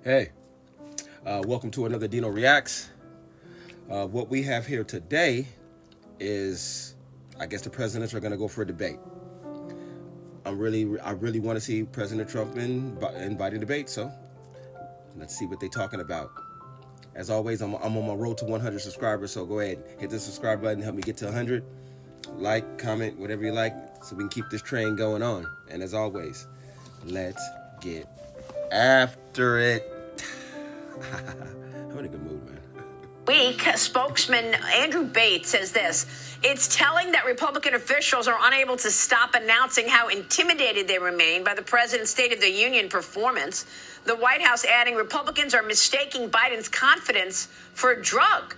Hey, welcome to another Dino Reacts. What we have here today is, I guess the presidents are going to go for a debate. I really want to see President Trump and Biden debate. So let's see what they're talking about. As always, I'm on my road to 100 subscribers. So go ahead, hit the subscribe button, help me get to 100. Like, comment, whatever you like, so we can keep this train going on. And as always, let's get after it. I'm in a good mood, man. Week, spokesman Andrew Bates says this: it's telling that Republican officials are unable to stop announcing how intimidated they remain by the president's State of the Union performance. The White House adding Republicans are mistaking Biden's confidence for a drug.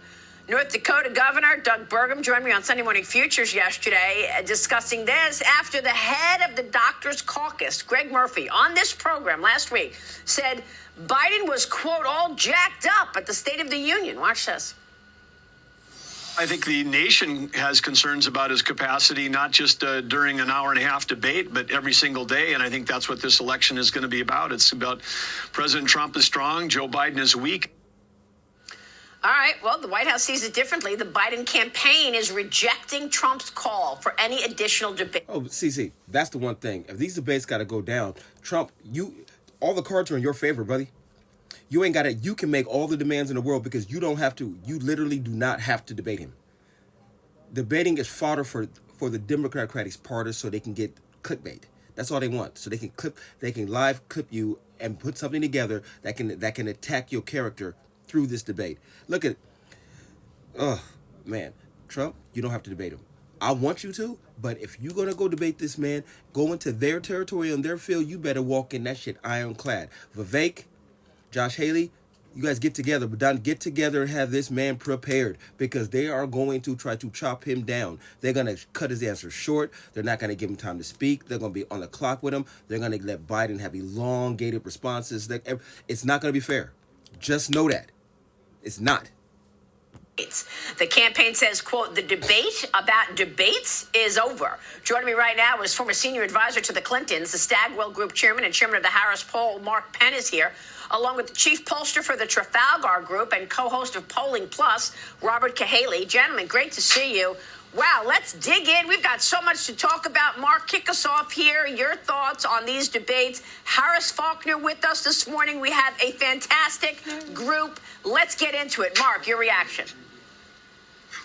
North Dakota Governor Doug Burgum joined me on Sunday Morning Futures yesterday discussing this after the head of the Doctors Caucus, Greg Murphy, on this program last week said Biden was, quote, all jacked up at the State of the Union. Watch this. I think the nation has concerns about his capacity, not just during an hour and a half debate, but every single day. And I think that's what this election is going to be about. It's about President Trump is strong, Joe Biden is weak. All right, well, the White House sees it differently. The Biden campaign is rejecting Trump's call for any additional debate. Oh, CC, that's the one thing. If these debates got to go down, Trump, all the cards are in your favor, buddy. You ain't got to. You can make all the demands in the world because you don't have to. You literally do not have to debate him. Debating is fodder for the Democratic Party so they can get clickbait. That's all they want. So they can live clip you and put something together that can attack your character through this debate. Look at, man, Trump, you don't have to debate him. I want you to, but if you're going to go debate this man, go into their territory on their field, you better walk in that shit ironclad. Vivek, Josh Haley, you guys get together, but don't get together and have this man prepared because they are going to try to chop him down. They're going to cut his answers short. They're not going to give him time to speak. They're going to be on the clock with him. They're going to let Biden have elongated responses. It's not going to be fair. Just know that. It's not. The campaign says, quote, the debate about debates is over. Joining me right now is former senior advisor to the Clintons, the Stagwell Group chairman and chairman of the Harris Poll, Mark Penn is here, along with the chief pollster for the Trafalgar Group and co-host of Polling Plus, Robert Cahaly. Gentlemen, great to see you. Wow, let's dig in. We've got so much to talk about. Mark, kick us off here. Your thoughts on these debates. Harris Faulkner with us this morning. We have a fantastic group. Let's get into it. Mark, your reaction.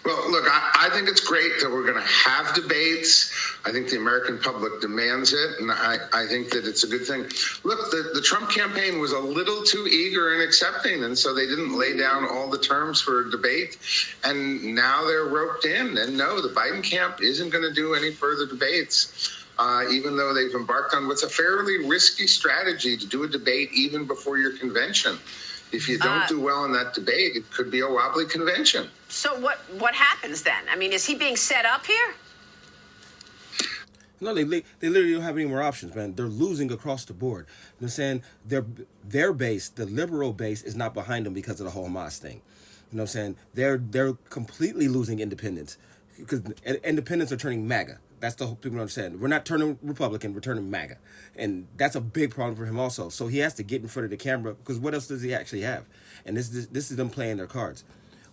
Well, look, I think it's great that we're going to have debates. I think the American public demands it, and I think that it's a good thing. Look, the Trump campaign was a little too eager in accepting, and so they didn't lay down all the terms for a debate, and now they're roped in. And no, the Biden camp isn't going to do any further debates, even though they've embarked on what's a fairly risky strategy to do a debate even before your convention. If you don't do well in that debate, it could be a wobbly convention. So what happens then? I mean, is he being set up here? No, they literally don't have any more options, man. They're losing across the board. I'm saying their base, the liberal base, is not behind them because of the whole Hamas thing. You know what I'm saying? They're completely losing independents because independents are turning MAGA. That's the whole people don't understand. We're not turning Republican, we're turning MAGA. And that's a big problem for him also. So he has to get in front of the camera because what else does he actually have? And this is them playing their cards.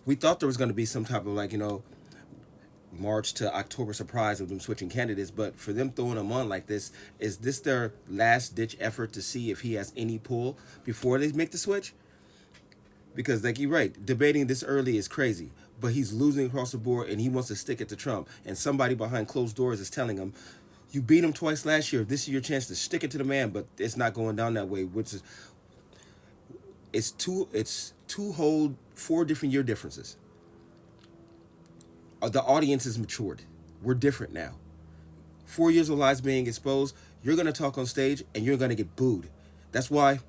We thought there was going to be some type of March to October surprise of them switching candidates, but for them throwing them on like this, is this their last ditch effort to see if he has any pull before they make the switch? Because like you're right, debating this early is crazy, but he's losing across the board and he wants to stick it to Trump, and somebody behind closed doors is telling him, you beat him twice last year, this is your chance to stick it to the man, but it's not going down that way, which is it's two whole 4 different year differences. The audience has matured. We're different now. 4 years of lies being exposed. You're gonna talk on stage and you're gonna get booed. That's why.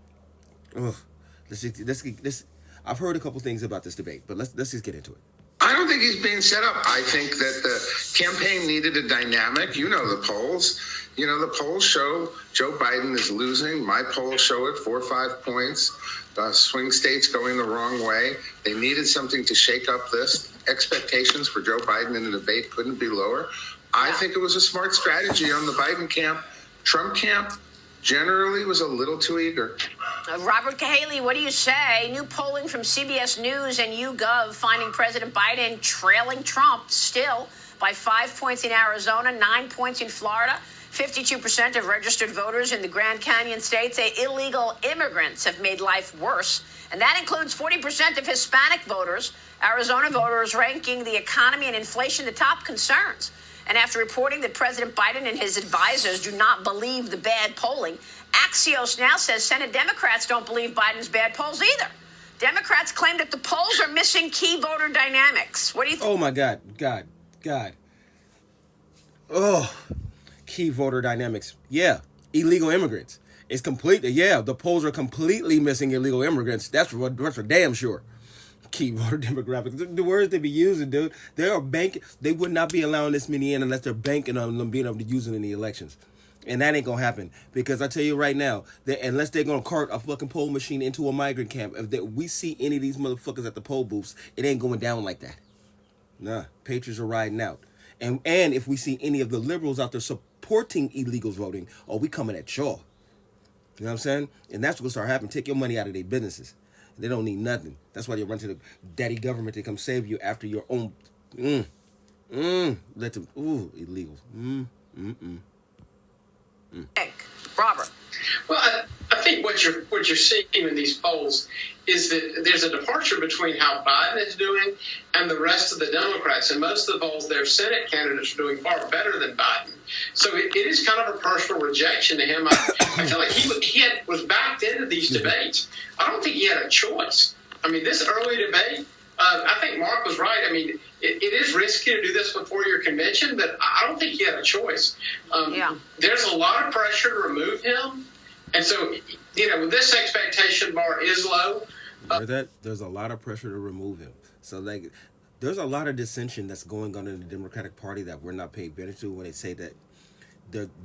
Let's. I've heard a couple things about this debate, but let's just get into it. I don't think he's being set up. I think that the campaign needed a dynamic. You know the polls. You know the polls show Joe Biden is losing. My polls show it 4 or 5 points. Swing states going the wrong way. They needed something to shake up this. Expectations for Joe Biden in the debate couldn't be lower. I think it was a smart strategy on the Biden camp. Trump camp generally was a little too eager. Robert Cahaley, what do you say? New polling from CBS News and YouGov finding President Biden trailing Trump still by 5 points in Arizona, 9 points in Florida. 52% of registered voters in the Grand Canyon state say illegal immigrants have made life worse. And that includes 40% of Hispanic voters. Arizona voters ranking the economy and inflation the top concerns. And after reporting that President Biden and his advisors do not believe the bad polling, Axios now says Senate Democrats don't believe Biden's bad polls either. Democrats claim that the polls are missing key voter dynamics. What do you think? Oh, my God. Oh, key voter dynamics. Yeah, illegal immigrants. It's complete. Yeah, the polls are completely missing illegal immigrants. That's for damn sure. Key voter demographics. The words they be using, dude. They are banking. They would not be allowing this many in unless they're banking on them being able to use it in the elections. And that ain't gonna happen, because I tell you right now that unless they're gonna cart a fucking poll machine into a migrant camp, if we see any of these motherfuckers at the poll booths, it ain't going down like that. Nah, patriots are riding out. And if we see any of the liberals out there supporting illegals voting, we coming at y'all. You know what I'm saying? And that's what's gonna start happening. Take your money out of their businesses. They don't need nothing. That's why they run to the daddy government to come save you after your own. Let them. Illegals. Robert. Well, I think what you're seeing in these polls is that there's a departure between how Biden is doing and the rest of the Democrats. And most of the polls, their Senate candidates are doing far better than Biden. So it is kind of a personal rejection to him. I feel like he was backed into these debates. I don't think he had a choice. I mean, this early debate, I think Mark was right. I mean, it is risky to do this before your convention, but I don't think he had a choice. There's a lot of pressure to remove him. And so, this expectation bar is low. There's a lot of pressure to remove him. So, there's a lot of dissension that's going on in the Democratic Party that we're not paying attention to when they say that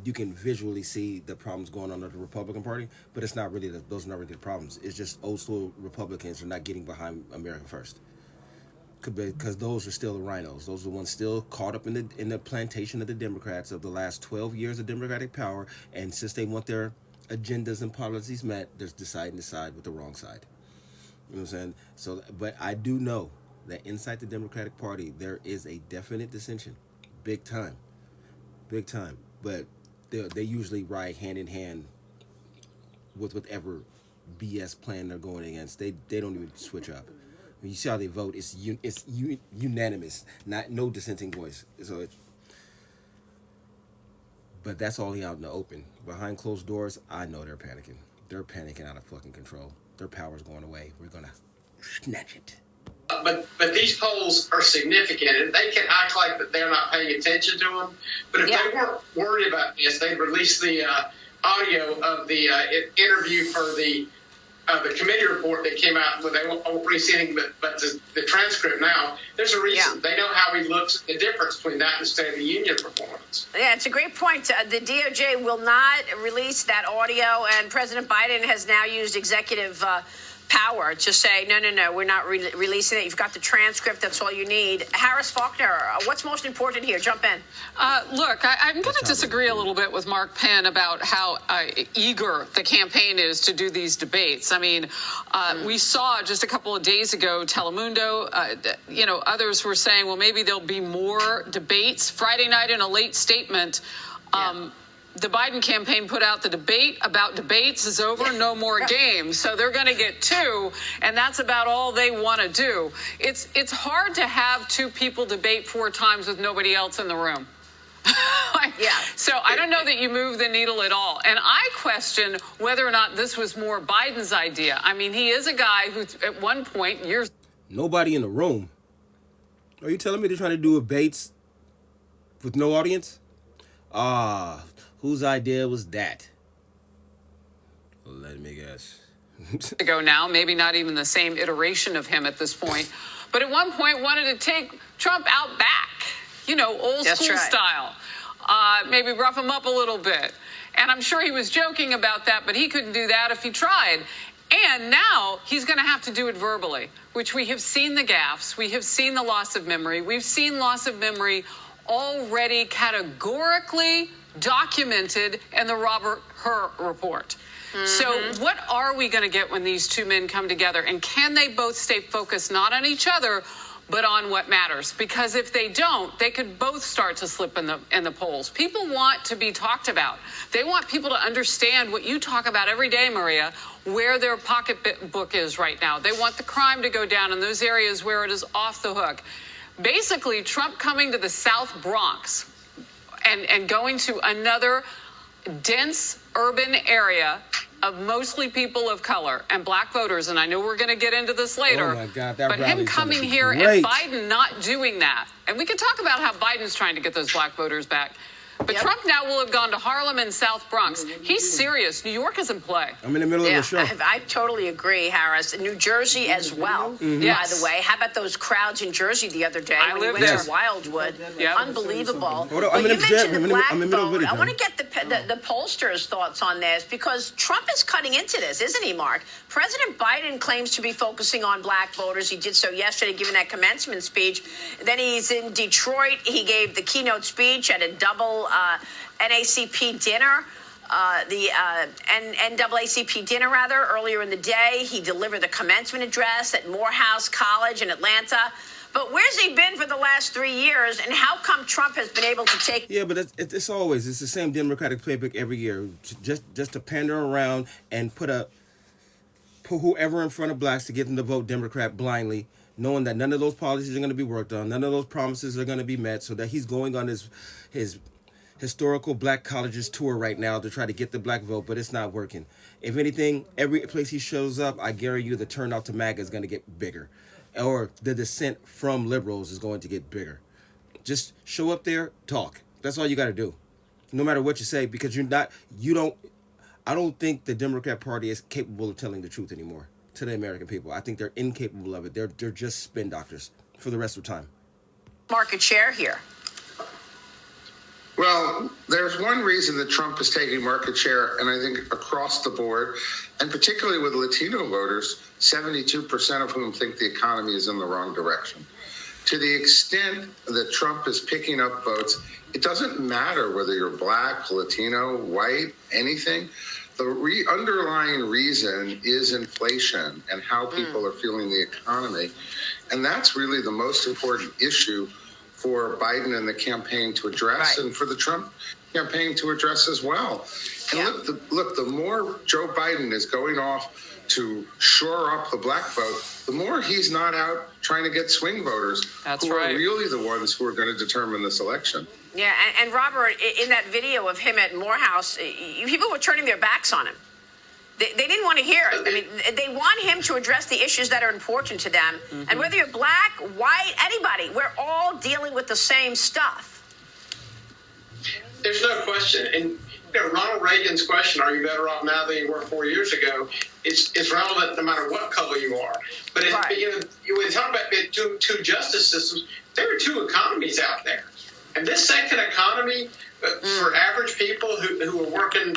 you can visually see the problems going on in the Republican Party, but it's not really those are not really the problems. It's just old school Republicans are not getting behind America First. Because those are still the rhinos. Those are the ones still caught up in the plantation of the Democrats of the last 12 years of Democratic power. And since they want their agendas and policies met, they're deciding to side with the wrong side. You know what I'm saying? So, but I do know that inside the Democratic Party, there is a definite dissension. Big time. But they usually ride hand in hand with whatever BS plan they're going against. They don't even switch up. When you see how they vote, it's unanimous, no dissenting voice. So but that's all out in the open. Behind closed doors, I know they're panicking. They're panicking out of fucking control. Their power's going away. We're gonna snatch it. But these polls are significant, and they can act like that they're not paying attention to them. But if they weren't worried about this, they'd release the audio of the interview for the committee report that came out. They won't release anything but the transcript now. There's a reason. They know how he looks, the difference between that and State of the Union performance. Yeah, it's a great point. The DOJ will not release that audio, and President Biden has now used executive power to say, no, we're not releasing it. You've got the transcript. That's all you need. Harris Faulkner, what's most important here? Jump in. Look, I'm going to disagree a little bit with Mark Penn about how eager the campaign is to do these debates. I mean, we saw just a couple of days ago, Telemundo, others were saying, well, maybe there'll be more debates. Friday night in a late statement, the Biden campaign put out the debate about debates is over, no more games. So they're going to get two, and that's about all they want to do. It's hard to have two people debate 4 times with nobody else in the room. So I don't know that you move the needle at all. And I question whether or not this was more Biden's idea. I mean, he is a guy who at one point nobody in the room. Are you telling me they're trying to do debates with no audience? Whose idea was that? Let me guess. ago now, maybe not even the same iteration of him at this point, but at one point wanted to take Trump out back, old school style, maybe rough him up a little bit. And I'm sure he was joking about that, but he couldn't do that if he tried. And now he's going to have to do it verbally, which we have seen the gaffes. We have seen the loss of memory. We've seen loss of memory already categorically documented in the Robert Hur report. So what are we going to get when these two men come together? And can they both stay focused not on each other, but on what matters? Because if they don't, they could both start to slip in the polls. People want to be talked about. They want people to understand what you talk about every day, Maria, where their pocketbook is right now. They want the crime to go down in those areas where it is off the hook. Basically, Trump coming to the South Bronx and going to another dense urban area of mostly people of color and black voters, and I know we're going to get into this later. Oh my God, that but him rally's coming gonna be here great. and Biden not doing that, and we can talk about how Biden's trying to get those black voters back. But Trump now will have gone to Harlem and South Bronx. He's serious. New York is in play. I'm in the middle of the show. I totally agree, Harris. New Jersey as well, by the way. How about those crowds in Jersey the other day? I when live we went there. to Wildwood. Yep. Unbelievable. Hold on, But I'm in you the mentioned jet. the black I'm in the middle of vote. video, I want to John. get the pollsters' thoughts on this because Trump is cutting into this, isn't he, Mark? President Biden claims to be focusing on black voters. He did so yesterday, giving that commencement speech. Then he's in Detroit. He gave the keynote speech at a double NAACP dinner, the NAACP dinner, earlier in the day. He delivered the commencement address at Morehouse College in Atlanta. But where's he been for the last 3 years, and how come Trump has been able to take... Yeah, but it's always, it's the same Democratic playbook every year, just to pander around and put whoever in front of blacks to get them to vote Democrat blindly, knowing that none of those policies are going to be worked on, none of those promises are going to be met, so that he's going on his historical black colleges tour right now to try to get the black vote, but it's not working. If anything, every place he shows up, I guarantee you the turnout to MAGA is going to get bigger, or the dissent from liberals is going to get bigger. Just show up there, talk. That's all you got to do, no matter what you say, because I don't think the Democrat Party is capable of telling the truth anymore to the American people. I think they're incapable of it. They're just spin doctors for the rest of the time. market share here? Well, there's one reason that Trump is taking market share, and I think across the board, and particularly with Latino voters, 72% of whom think the economy is in the wrong direction. To the extent that Trump is picking up votes, it doesn't matter whether you're black, Latino, white, anything. The underlying reason is inflation and how people are feeling the economy. And that's really the most important issue for Biden and the campaign to address, and for the Trump campaign to address as well. And look, the more Joe Biden is going off to shore up the black vote, the more he's not out trying to get swing voters who are really the ones who are going to determine this election. Yeah, and Robert, in that video of him at Morehouse, people were turning their backs on him. They didn't want to hear it. I mean, they want him to address the issues that are important to them. Mm-hmm. And whether you're black, white, anybody, we're all dealing with the same stuff. There's no question. And Ronald Reagan's question, are you better off now than you were 4 years ago, is relevant no matter what color you are. But when you talk about two justice systems, there are two economies out there. And this second economy, for average people who are working,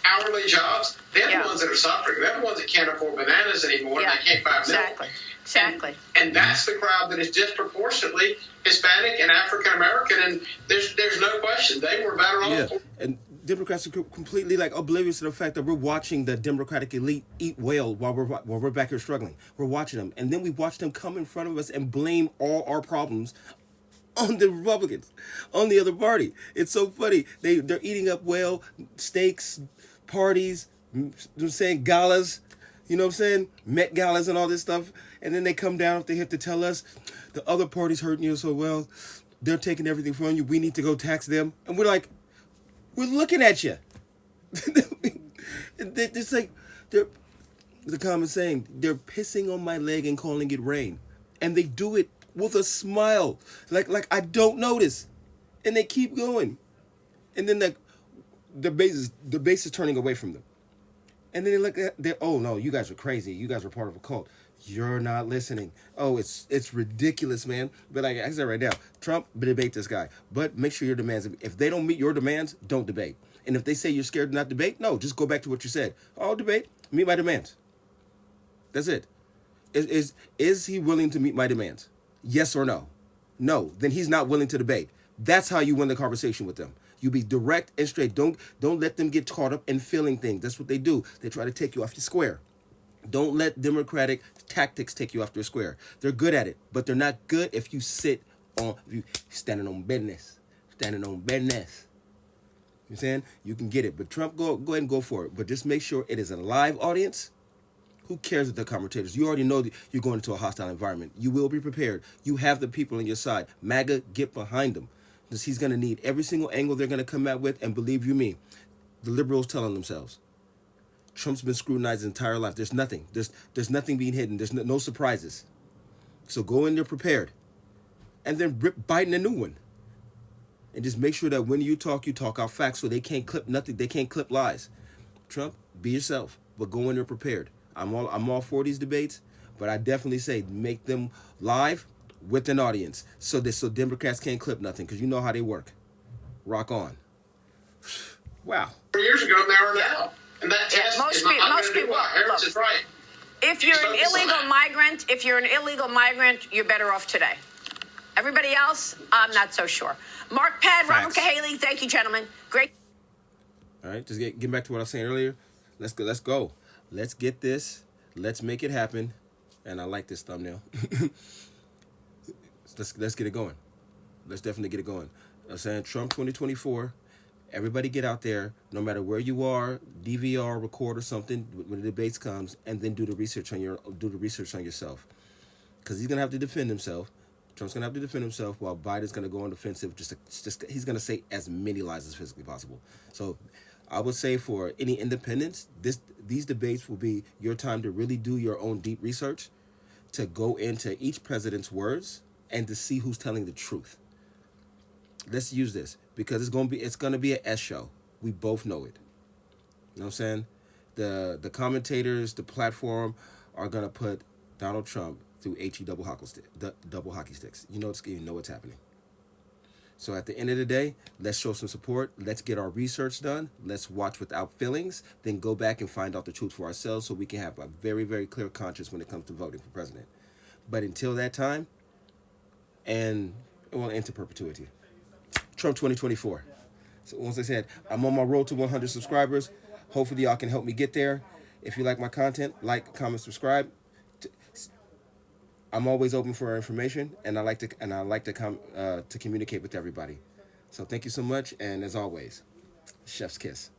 hourly jobs, they're the ones that are suffering. They're the ones that can't afford bananas anymore. And they can't buy milk. Exactly. And that's the crowd that is disproportionately Hispanic and African American. And there's no question they were better off. Yeah, and Democrats are completely oblivious to the fact that we're watching the Democratic elite eat whale while we're back here struggling. We're watching them, and then we watch them come in front of us and blame all our problems on the Republicans, on the other party. It's so funny. They're eating up whale steaks, parties, saying galas, Met galas and all this stuff. And then they come down off the hip to tell us the other party's hurting you so well. They're taking everything from you. We need to go tax them. And we're like, we're looking at you. It's like, the common saying, they're pissing on my leg and calling it rain. And they do it with a smile, like I don't notice, and they keep going, and then the base is turning away from them, and then they look at oh no, you guys are crazy, you guys are part of a cult, you're not listening. Oh, it's ridiculous, man. But like I said right now, Trump, debate this guy, but make sure your demands, if they don't meet your demands, don't debate. And if they say you're scared to not debate, no, just go back to what you said. I'll debate, meet my demands. That's it. Is he willing to meet my demands? Yes or no? No, then he's not willing to debate. That's how you win the conversation with them. You be direct and straight. Don't let them get caught up in feeling things. That's what they do. They try to take you off your square. Don't let Democratic tactics take you off your square. They're good at it, but they're not good if you standing on business. Standing on business. You know what I'm saying? You can get it. But Trump, go ahead and go for it. But just make sure it is a live audience. Who cares if the commentators? You already know that you're going into a hostile environment. You will be prepared. You have the people on your side. MAGA, get behind them. Because he's going to need every single angle they're going to come out with. And believe you me, the liberals telling themselves, Trump's been scrutinized his entire life. There's nothing. There's nothing being hidden. There's no surprises. So go in there prepared. And then rip Biden a new one. And just make sure that when you talk out facts so they can't clip nothing. They can't clip lies. Trump, be yourself. But go in there prepared. I'm all for these debates, but I definitely say make them live with an audience so Democrats can't clip nothing, because you know how they work. Rock on. Wow. 4 years ago, they are now. And that test is not going to do well. Harris is right. If you're an illegal migrant, you're better off today. Everybody else, I'm not so sure. Mark Penn, Robert Cahaly, thank you, gentlemen. Great. All right, just get back to what I was saying earlier. Let's go. Let's get this. Let's make it happen. And I like this thumbnail. Let's get it going. Let's definitely get it going. I'm saying Trump 2024. Everybody get out there, no matter where you are, DVR, record or something when the debates comes, and then do the research on yourself. Because he's gonna have to defend himself. Trump's gonna have to defend himself while Biden's gonna go on defensive. He's gonna say as many lies as physically possible. So I would say for any independents, these debates will be your time to really do your own deep research, to go into each president's words and to see who's telling the truth. Let's use this because it's gonna be an S show. We both know it. You know what I'm saying? The commentators, the platform are gonna put Donald Trump through double hockey sticks. You know what's happening. So at the end of the day, let's show some support. Let's get our research done. Let's watch without feelings. Then go back and find out the truth for ourselves so we can have a very, very clear conscience when it comes to voting for president. But until that time, and into perpetuity. Trump 2024. So once I said, I'm on my road to 100 subscribers. Hopefully y'all can help me get there. If you like my content, like, comment, subscribe. I'm always open for information, and I like to communicate with everybody. So thank you so much, and as always, chef's kiss.